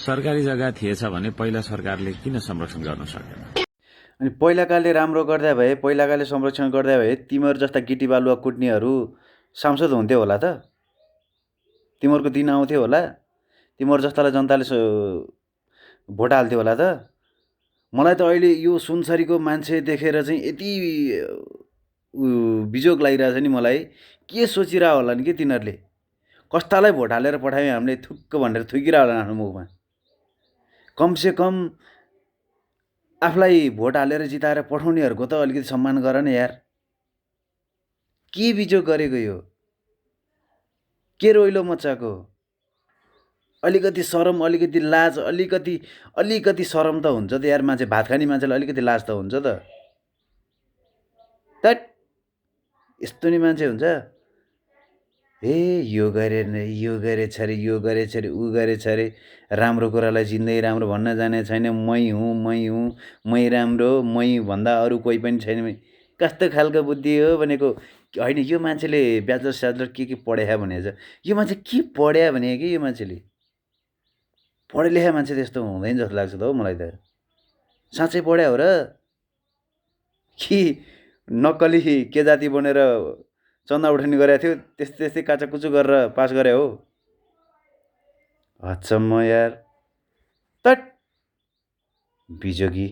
सरकारी जग्गा थिएछ भने पहिला सरकारले किन संरक्षण गर्न सकेन? अनि पहिलाकाले राम्रो गर्दा भए, पहिलाकाले संरक्षण गर्दा भए तिमीहरू जस्ता गिटी बालुवा कुट्नेहरू सांसद हुन्थ्यो होला त? तिमीहरूको दिन आउँथ्यो होला? तिमीहरू जस्तालाई जनताले भोट हाल्थ्यो होला त? मलाई त अहिले यो सुनसरीको मान्छे देखेर चाहिँ यति बिजोग लागिरहेछ नि मलाई। के सोचिरह होला नि कि तिनीहरूले? कस्तालाई भोट हालेर पठायो हामीले थुक्क भनेर थुकिरह होला आफ्नो मुखमा। कमसेकम आफूलाई भोट हालेर जिताएर पठाउनेहरूको त अलिकति सम्मान गर न यार। के बिजोग गरेको यो? के रोइलो मच्चाको? अलिकति शरम, अलिकति लाज, अलिकति शरम त हुन्छ त यार। मान्छे भात खाने मान्छेलाई अलिकति लाज त हुन्छ त। तट यस्तो नि मान्छे हुन्छ। यो गरेछ अरे, यो गरेछ अरे, ऊ गरेछ अरे, राम्रो कुरालाई जिन्दै राम्रो भन्न जाने छैन। मै हुँ, मै राम्रो, मै भन्दा अरू कोही पनि छैन। कस्तो खालको बुद्धि हो भनेको होइन। यो मान्छेले ब्याचलर स्याचलर के पढ्या भनेको छ? यो मान्छे के पढ्या भने कि यो मान्छेले? पढे लेखा मान्छे त यस्तो हुँदैन जस्तो लाग्छ त हौ मलाई त। साँच्चै पढ्या हो र कि नक्कली के जाति बनेर चन्दा उठाउने गरेको थियो, त्यस्तै काचाकुचु गरेर पास गरे हो? अचम्म यार। तट बिजोगी।